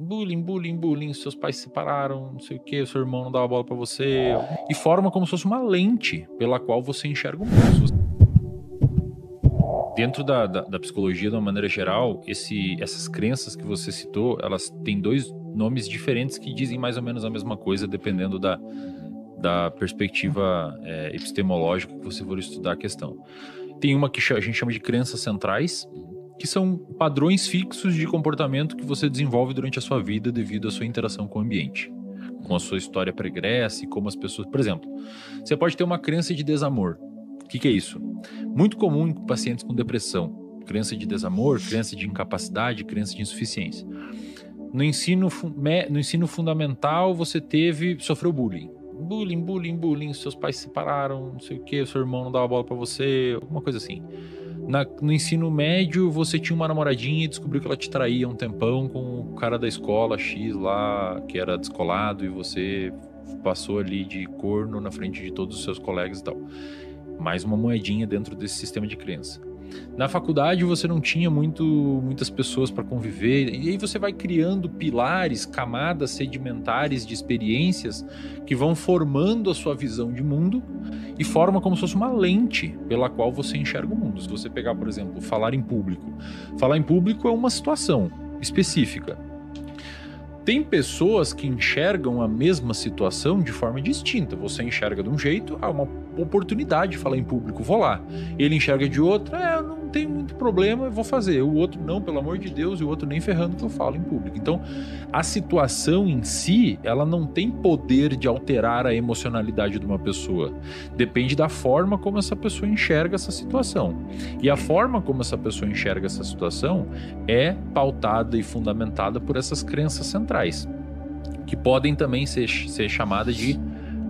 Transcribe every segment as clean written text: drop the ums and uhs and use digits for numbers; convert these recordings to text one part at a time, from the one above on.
bullying, bullying, bullying, seus pais se separaram, não sei o que, seu irmão não dava bola pra você, e forma como se fosse uma lente pela qual você enxerga o mundo. Dentro da psicologia, de uma maneira geral, essas crenças que você citou, elas têm dois nomes diferentes que dizem mais ou menos a mesma coisa, dependendo da perspectiva epistemológica que você for estudar a questão. Tem uma que a gente chama de crenças centrais, que são padrões fixos de comportamento que você desenvolve durante a sua vida devido à sua interação com o ambiente, com a sua história pregressa e como as pessoas... Por exemplo, você pode ter uma crença de desamor. O que é isso? Muito comum em pacientes com depressão. Crença de desamor, crença de incapacidade, crença de insuficiência. No ensino fundamental, você sofreu bullying. Bullying, bullying, bullying, seus pais se separaram, não sei o que, seu irmão não dava bola pra você, alguma coisa assim. No ensino médio, você tinha uma namoradinha e descobriu que ela te traía um tempão com o cara da escola X lá, que era descolado, e você passou ali de corno na frente de todos os seus colegas e tal. Mais uma moedinha dentro desse sistema de crença. Na faculdade você não tinha muitas pessoas para conviver, e aí você vai criando pilares, camadas sedimentares de experiências que vão formando a sua visão de mundo e forma como se fosse uma lente pela qual você enxerga o mundo. Se você pegar, por exemplo, falar em público é uma situação específica. Tem pessoas que enxergam a mesma situação de forma distinta. Você enxerga de um jeito, uma oportunidade de falar em público, vou lá. Ele enxerga de outra, eu não tenho muito problema, eu vou fazer. O outro, não, pelo amor de Deus, e o outro nem ferrando que eu falo em público. Então, a situação em si, ela não tem poder de alterar a emocionalidade de uma pessoa. Depende da forma como essa pessoa enxerga essa situação. E a forma como essa pessoa enxerga essa situação é pautada e fundamentada por essas crenças centrais, que podem também ser chamadas de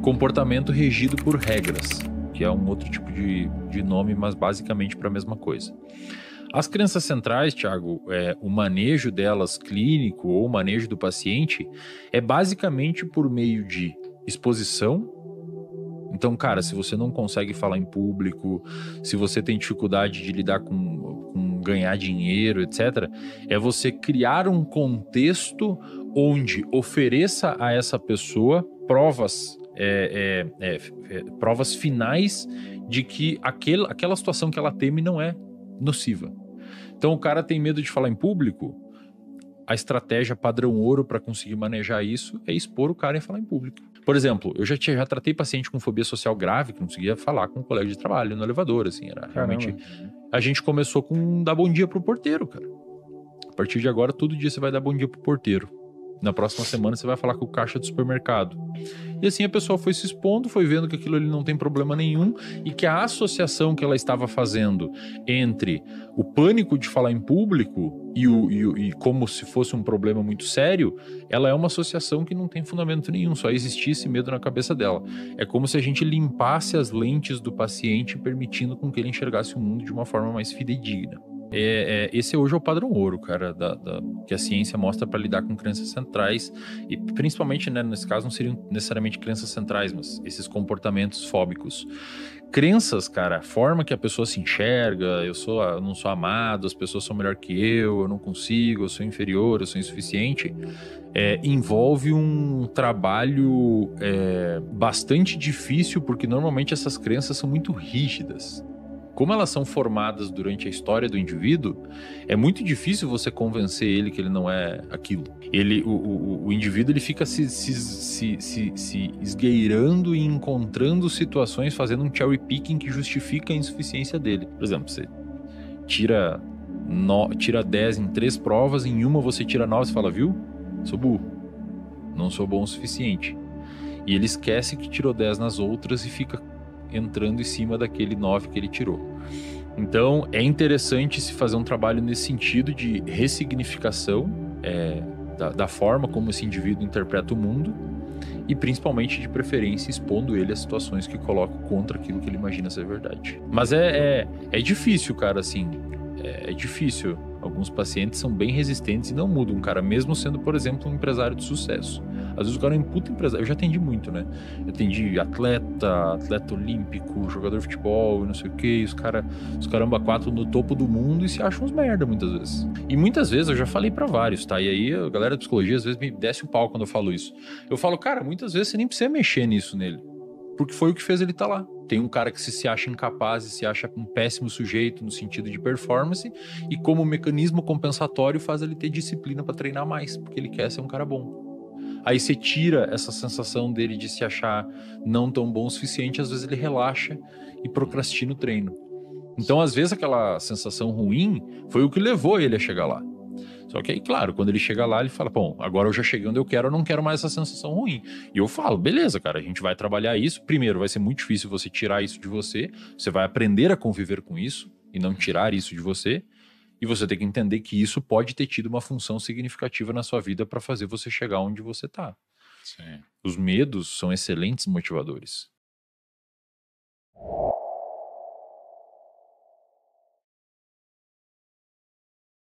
comportamento regido por regras, que é um outro tipo de nome, mas basicamente para a mesma coisa. As crenças centrais, Thiago, o manejo delas clínico ou o manejo do paciente é basicamente por meio de exposição. Então, cara, se você não consegue falar em público, se você tem dificuldade de lidar com ganhar dinheiro, etc., é você criar um contexto onde ofereça a essa pessoa provas finais de que aquela situação que ela teme não é nociva. Então o cara tem medo de falar em público, a estratégia padrão ouro para conseguir manejar isso é expor o cara e falar em público. Por exemplo, eu já tratei paciente com fobia social grave que não conseguia falar com um colega de trabalho no elevador, assim, era realmente... A gente começou com dar bom dia pro porteiro, cara. A partir de agora, todo dia você vai dar bom dia pro porteiro. Na próxima semana você vai falar com o caixa do supermercado. E assim a pessoa foi se expondo, foi vendo que aquilo ali não tem problema nenhum e que a associação que ela estava fazendo entre o pânico de falar em público e como se fosse um problema muito sério, ela é uma associação que não tem fundamento nenhum, só existisse medo na cabeça dela. É como se a gente limpasse as lentes do paciente, permitindo com que ele enxergasse o mundo de uma forma mais fidedigna. Esse hoje é o padrão ouro, cara, que a ciência mostra para lidar com crenças centrais e principalmente, né, nesse caso não seriam necessariamente crenças centrais, mas esses comportamentos fóbicos. Crenças, cara, a forma que a pessoa se enxerga, eu não sou amado, as pessoas são melhor que eu não consigo, eu sou inferior, eu sou insuficiente, envolve um trabalho bastante difícil, porque normalmente essas crenças são muito rígidas. Como elas são formadas durante a história do indivíduo, é muito difícil você convencer ele que ele não é aquilo. O indivíduo ele fica se esgueirando e encontrando situações, fazendo um cherry picking que justifica a insuficiência dele. Por exemplo, você tira 10 em 3 provas, em uma você tira 9 e fala, viu? Sou burro. Não sou bom o suficiente. E ele esquece que tirou 10 nas outras e fica entrando em cima daquele 9 que ele tirou. Então é interessante se fazer um trabalho nesse sentido de ressignificação da forma como esse indivíduo interpreta o mundo e principalmente de preferência expondo ele a situações que colocam contra aquilo que ele imagina ser verdade. Mas é difícil, cara, assim, é difícil. Alguns pacientes são bem resistentes e não mudam, cara, mesmo sendo, por exemplo, um empresário de sucesso. Às vezes o cara é um puta empresário. Eu já atendi muito, né? Eu atendi atleta olímpico, jogador de futebol, não sei o quê, os caramba quatro no topo do mundo e se acham uns merda muitas vezes. E muitas vezes eu já falei pra vários, tá? E aí a galera da psicologia às vezes me desce o pau quando eu falo isso. Eu falo, cara, muitas vezes você nem precisa mexer nisso nele. Porque foi o que fez ele estar lá. Tem um cara que se acha incapaz e se acha um péssimo sujeito no sentido de performance, e como mecanismo compensatório faz ele ter disciplina para treinar mais, porque ele quer ser um cara bom. Aí você tira essa sensação dele de se achar não tão bom o suficiente, às vezes ele relaxa e procrastina o treino. Então, às vezes, aquela sensação ruim foi o que levou ele a chegar lá. Só que aí, claro, quando ele chega lá, ele fala, bom, agora eu já cheguei onde eu não quero mais essa sensação ruim. E eu falo, beleza, cara, a gente vai trabalhar isso. Primeiro, vai ser muito difícil você tirar isso de você. Você vai aprender a conviver com isso e não tirar isso de você. E você tem que entender que isso pode ter tido uma função significativa na sua vida para fazer você chegar onde você tá. Sim. Os medos são excelentes motivadores.